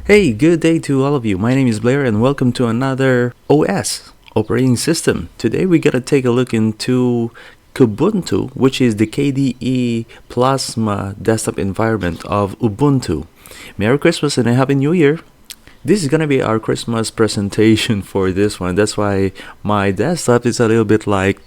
Hey, good day to all of you. My name is Blair and welcome to another OS operating system. Today we're gonna take a look into Kubuntu, which is the KDE Plasma desktop environment of Ubuntu. Merry Christmas and a Happy New Year! This is gonna be our Christmas presentation for this one. That's why my desktop is a little bit like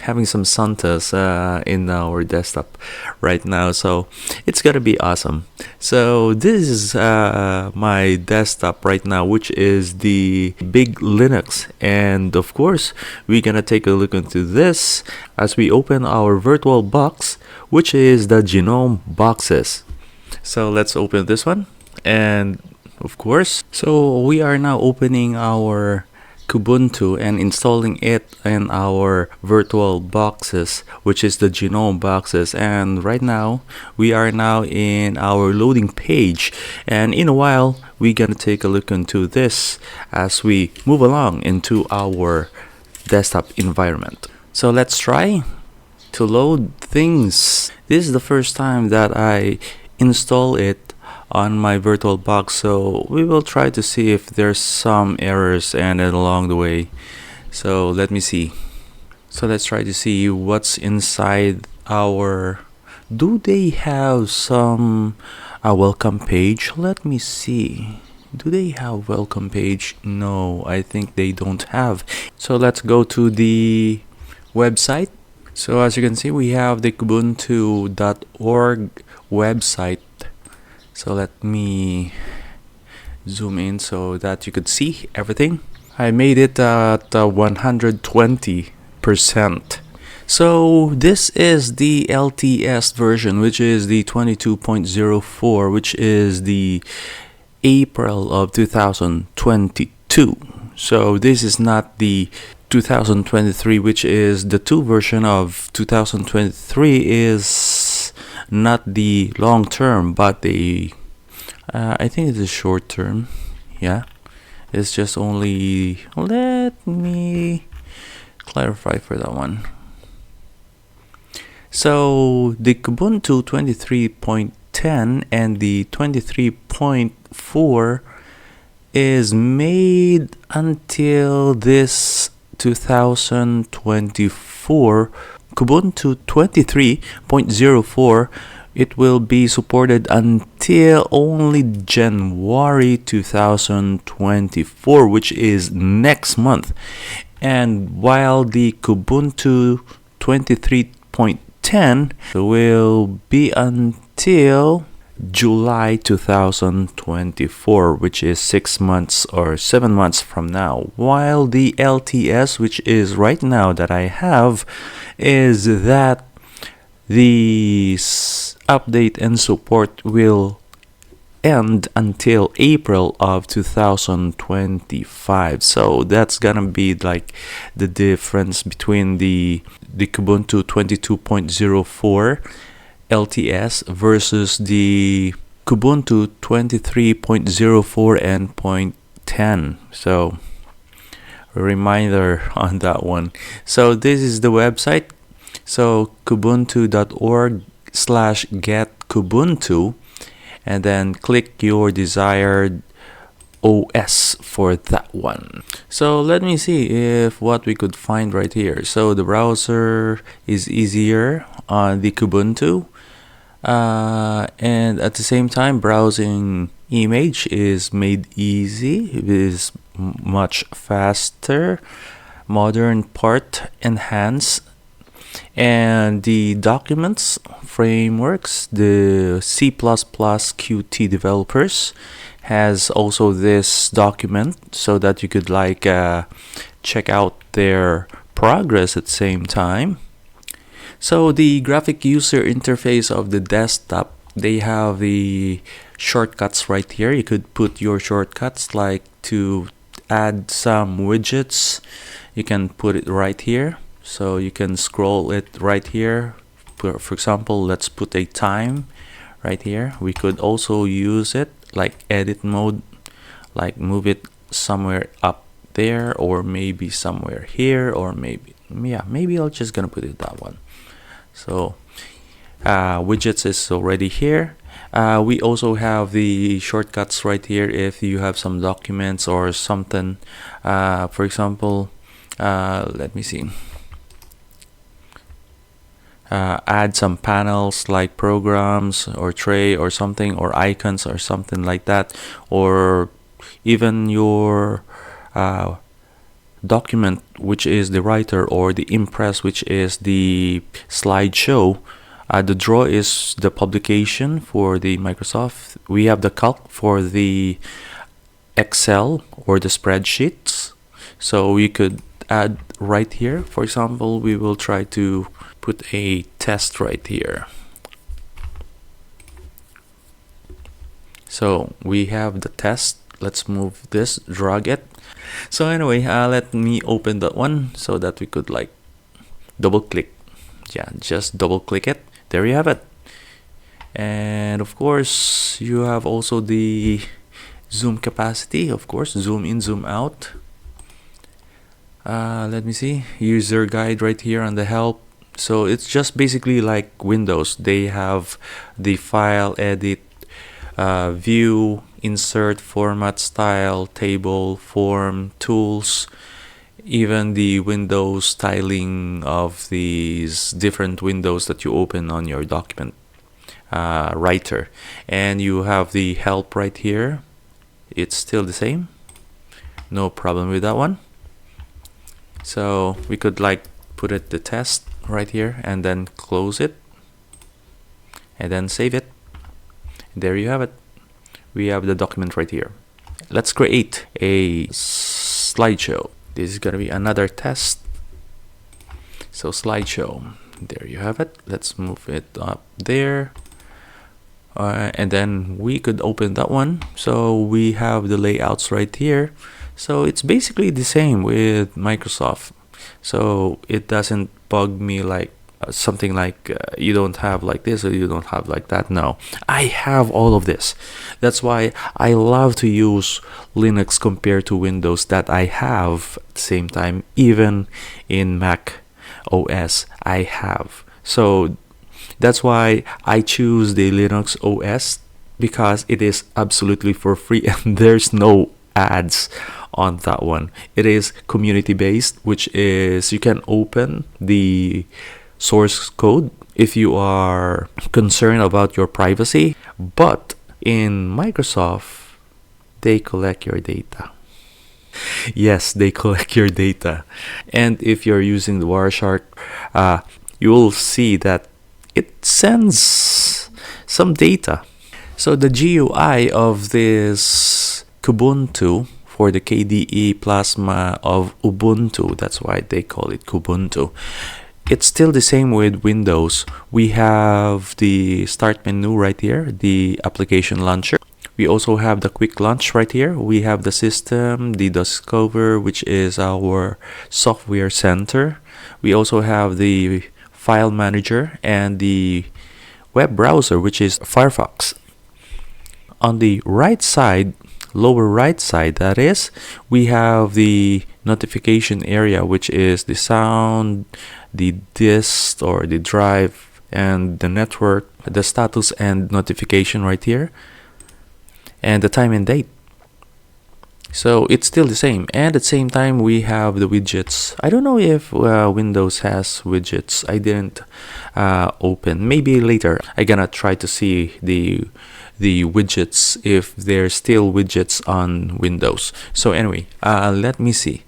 having some Santas in our desktop right now, so it's gonna be awesome. So this is my desktop right now, which is the big Linux, and of course we're gonna take a look into this as we open our virtual box, which is the Genome boxes. So let's open this one, and of course, so we are now opening our Kubuntu and installing it in our virtual boxes, which is the Genome boxes. And right now we are now in our loading page, and in a while we're gonna take a look into this as we move along into our desktop environment. So let's try to load things. This is the first time that I install it on my virtual box, so we will try to see if there's some errors and then along the way. So let me see. So let's try to see what's inside our... Do they have some welcome page? Let me see. Do they have welcome page? No, I think they don't have. So let's go to the website. So as you can see, we have the kubuntu.org website. So let me zoom in so that you could see everything. I made it at 120%. So this is the LTS version, which is the 22.04, which is the April of 2022. So this is not the 2023, which is the 2 version of 2023 is not the long term, but the I think it's a short term. Yeah, it's just only, let me clarify for that one. So the Kubuntu 23.10 and the 23.4 is made until this 2024. Kubuntu 23.04, it will be supported until only January 2024, which is next month. And while the Kubuntu 23.10 will be until July 2024, which is 6 months or 7 months from now, while the LTS, which is right now that I have, is that the update and support will end until April of 2025. So that's gonna be like the difference between the Kubuntu 22.04 LTS versus the Kubuntu 23.04 and 0.10. So a reminder on that one. So this is the website. So kubuntu.org/get-kubuntu, and then click your desired OS for that one. So let me see if what we could find right here. So the browser is easier on the Kubuntu, and at the same time browsing image is made easy. It is much faster, modern part enhanced, and the documents frameworks, the C++ Qt developers has also this document so that you could like check out their progress at the same time. So the graphic user interface of the desktop, they have the shortcuts right here. You could put your shortcuts, like to add some widgets, you can put it right here. So you can scroll it right here. For example, let's put a time right here. We could also use it like edit mode, like move it somewhere up there, or maybe somewhere here, or maybe I'll just gonna put it that one. So widgets is already here. We also have the shortcuts right here if you have some documents or something. For example, let me see. Add some panels like programs or tray or something, or icons or something like that, or even your document, which is the writer, or the impress, which is the slideshow. The draw is the publication for the Microsoft. We have the calc for the Excel or the spreadsheets. So we could add right here. For example, we will try to put a test right here. So we have the test. Let's move this, drag it. So anyway, let me open that one so that we could like double click. Yeah, just double click it. There you have it. And of course, you have also the zoom capacity, of course, zoom in, zoom out. Let me see, user guide right here on the help. So it's just basically like Windows. They have the file, edit, view, insert, format, style, table, form, tools, even the Windows styling of these different windows that you open on your document writer. And you have the help right here. It's still the same, no problem with that one. So we could like put it the test right here and then close it and then save it. There you have it. We have the document right here. Let's create a slideshow. This is gonna be another test. So slideshow, there you have it. Let's move it up there. And then we could open that one. So we have the layouts right here. So it's basically the same with Microsoft. So it doesn't bug me like something like you don't have like this or you don't have like that. No, I have all of this. That's why I love to use Linux compared to Windows that I have at the same time. Even in Mac OS I have. So that's why I choose the Linux OS, because it is absolutely for free and there's no ads on that one. It is community based, which is you can open the source code if you are concerned about your privacy. But in Microsoft, they collect your data. Yes, they collect your data. And if you're using the Wireshark, you will see that it sends some data. So the GUI of this Kubuntu for the KDE Plasma of Ubuntu, that's why they call it Kubuntu. It's still the same with Windows. We have the start menu right here, the application launcher. We also have the quick launch right here. We have the system, the discover, which is our software center. We also have the file manager and the web browser, which is Firefox. On the right side, lower right side, that is, we have the notification area, which is the sound, the disk or the drive, and the network, the status and notification right here, and the time and date. So it's still the same. And at the same time, we have the widgets. I don't know if Windows has widgets. I didn't open. Maybe later I'm gonna try to see the widgets, if there's still widgets on Windows. So anyway, let me see.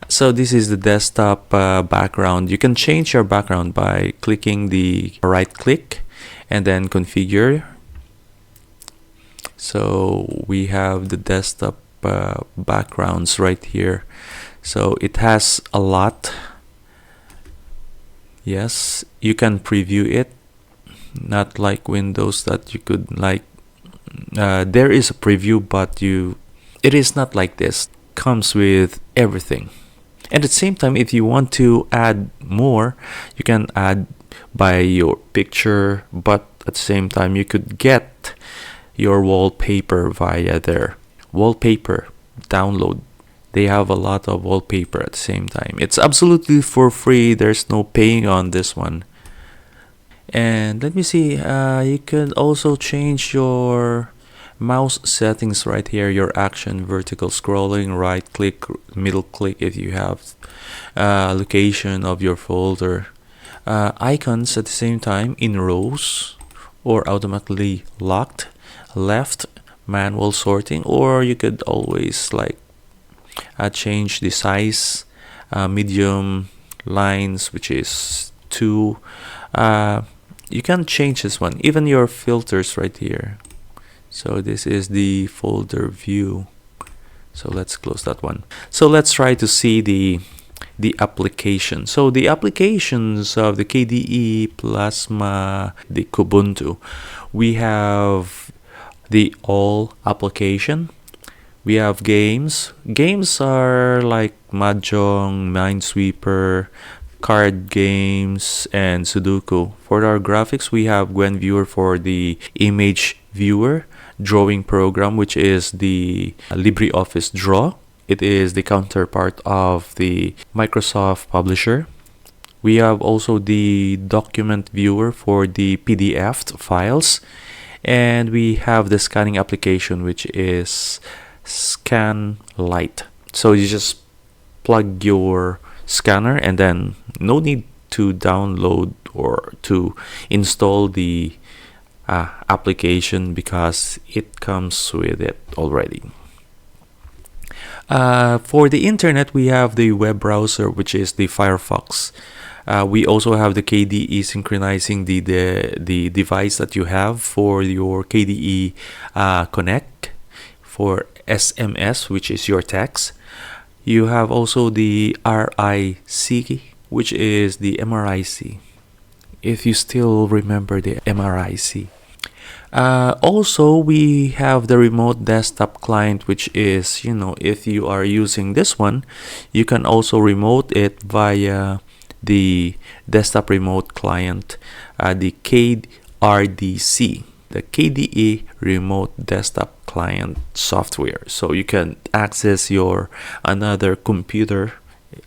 So this is the desktop background. You can change your background by clicking the right click and then configure. So we have the desktop backgrounds right here. So it has a lot. Yes, you can preview it, not like Windows that you could like there is a preview, but it is not like this. Comes with everything. And at the same time, if you want to add more, you can add by your picture, but at the same time you could get your wallpaper via their wallpaper download. They have a lot of wallpaper at the same time. It's absolutely for free. There's no paying on this one. And let me see, you can also change your mouse settings right here, your action, vertical scrolling, right click, middle click if you have location of your folder, icons at the same time in rows or automatically locked, left, manual sorting, or you could always like change the size, medium lines, which is 2. You can change this one, even your filters right here. So this is the folder view. So let's close that one. So let's try to see the application. So the applications of the KDE Plasma, the Kubuntu, we have the all application. We have games. Games are like Mahjong, Minesweeper, card games, and Sudoku. For our graphics, we have Gwen Viewer for the image viewer, drawing program, which is the LibreOffice Draw. It is the counterpart of the Microsoft Publisher. We have also the document viewer for the PDF files, and we have the scanning application, which is Scan Lite. So you just plug your scanner, and then no need to download or to install the application because it comes with it already. For the internet, we have the web browser, which is the Firefox. We also have the KDE synchronizing the device that you have for your KDE Connect for SMS, which is your text. You have also the RIC, which is the MRIC, if you still remember the MRIC. Also, we have the remote desktop client, which is, if you are using this one, you can also remote it via the desktop remote client, the KRDC, the KDE Remote Desktop Client software. So you can access your another computer,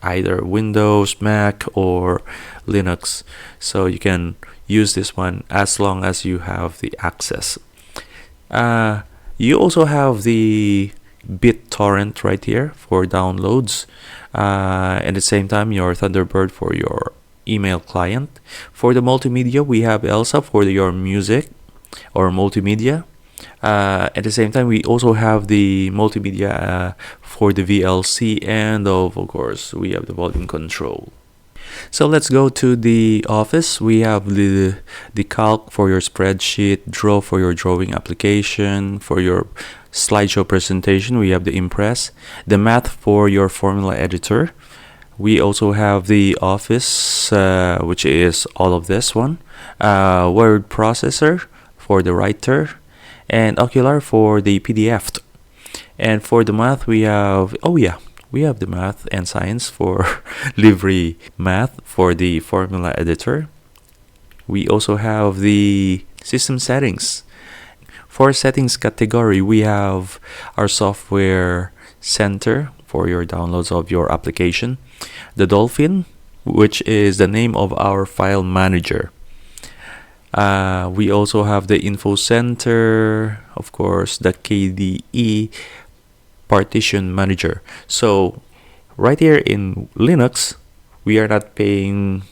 either Windows, Mac, or Linux. So you can use this one as long as you have the access. You also have the BitTorrent right here for downloads. At the same time, your Thunderbird for your email client. For the multimedia, we have Elsa for your music or multimedia. At the same time, we also have the multimedia for the VLC, and of course we have the volume control. So let's go to the Office. We have the Calc for your spreadsheet, Draw for your drawing application, for your slideshow presentation. We have the Impress, the Math for your formula editor. We also have the Office, which is all of this one, word processor for the writer, and Ocular for the PDF. And for the math, we have we have the math and science for Libre Math for the formula editor. We also have the system settings. For settings category, we have our software center for your downloads of your application, the Dolphin, which is the name of our file manager. We also have the info center, of course, the KDE partition manager. So right here in Linux, we are not paying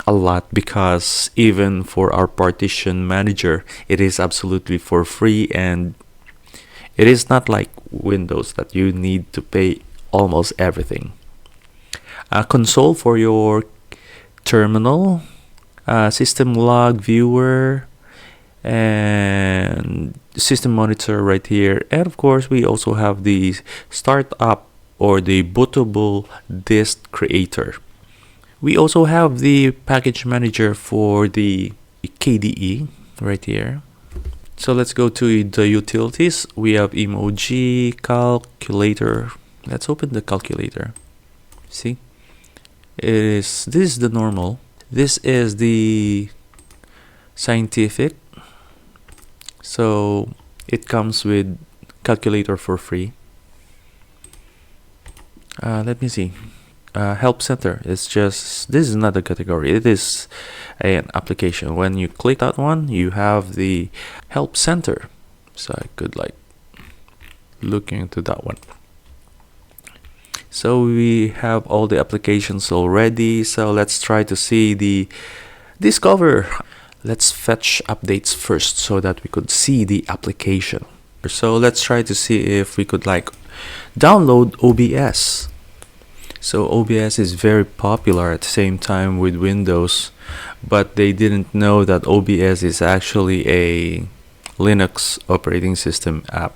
a lot because even for our partition manager, it is absolutely for free, and it is not like Windows that you need to pay almost everything. Console for your terminal, system log viewer, and system monitor right here. And of course, we also have the startup or the bootable disk creator. We also have the package manager for the KDE right here. So let's go to the utilities. We have emoji, calculator. Let's open the calculator. See, this is the normal. This is the scientific. So it comes with calculator for free. Let me see. help center. It's just, this is not a category, it is an application. When you click that one, you have the help center. So I could like look into that one. So we have all the applications already. So let's try to see the discover. Let's fetch updates first so that we could see the application. So let's try to see if we could like download OBS. So OBS is very popular at the same time with Windows, but they didn't know that OBS is actually a Linux operating system app.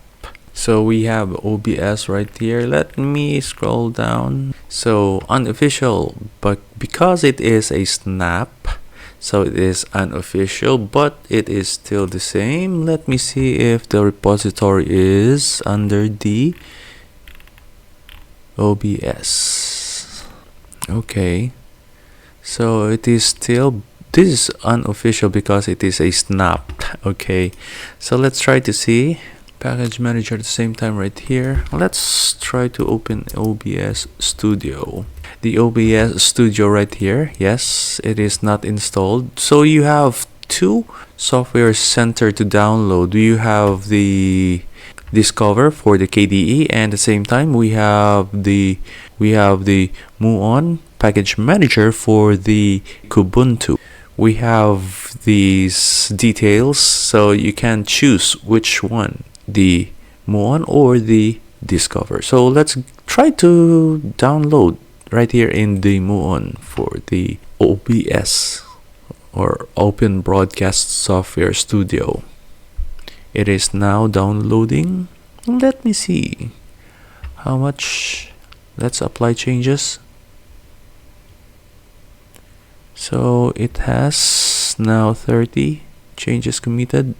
So we have OBS right here. Let me scroll down. So unofficial, but because it is a snap, so it is unofficial, but it is still the same. Let me see if the repository is under the OBS. Okay, so it is still, this is unofficial because it is a snap. Okay, so let's try to see package manager at the same time right here. Let's try to open OBS Studio. The OBS Studio right here, yes, it is not installed. So you have two software center to download. You have the Discover for the KDE, and at the same time we have the Muon package manager for the Kubuntu. We have these details, so you can choose which one, the Muon or the Discover. So let's try to download right here in the Muon for the OBS or Open Broadcast Software Studio. It is now downloading. Let me see how much. Let's apply changes. So it has now 30 changes committed.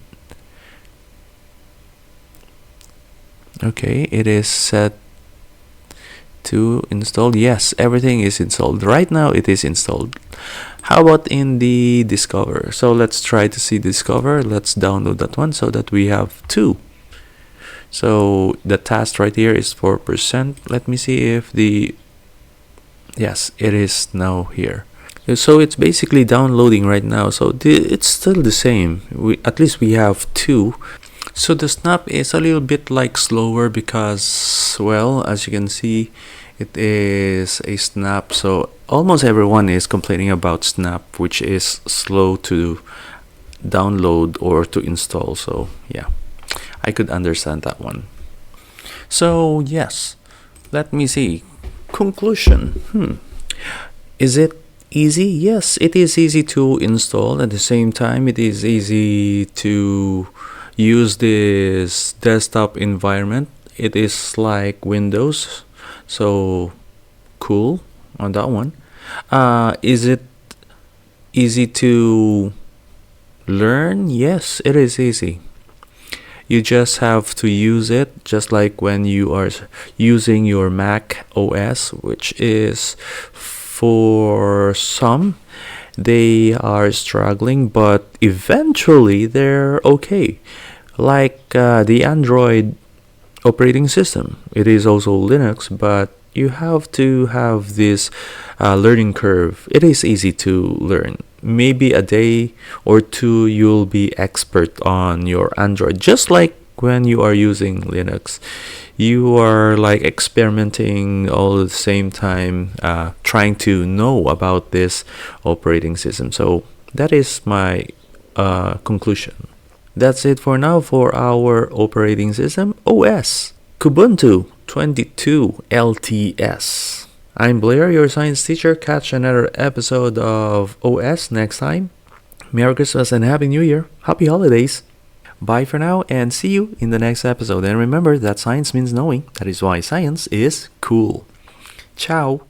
Okay, it is set to install. Yes, everything is installed. Right now it is installed. How about in the Discover? So let's try to see Discover. Let's download that one so that we have two. So the task right here is 4%. Let me see if the, yes, it is now here. So it's basically downloading right now. So it's still the same. At least we have two. So the snap is a little bit like slower because, well, as you can see, it is a snap. So almost everyone is complaining about snap, which is slow to download or to install. So yeah, I could understand that one. So yes, let me see. Conclusion. Is it easy? Yes, it is easy to install. At the same time, it is easy to use this desktop environment. It is like Windows, so cool on that one. Is it easy to learn? Yes, it is easy. You just have to use it, just like when you are using your Mac OS, which is, for some, they are struggling, but eventually they're okay. Like the Android operating system, it is also Linux, but you have to have this learning curve. It is easy to learn. Maybe a day or two you'll be expert on your Android, just like when you are using Linux. You are like experimenting all at the same time, trying to know about this operating system. So that is my conclusion. That's it for now for our operating system OS, Kubuntu 22 LTS. I'm Blair, your science teacher. Catch another episode of OS next time. Merry Christmas and Happy New Year. Happy holidays. Bye for now and see you in the next episode. And remember that science means knowing. That is why science is cool. Ciao.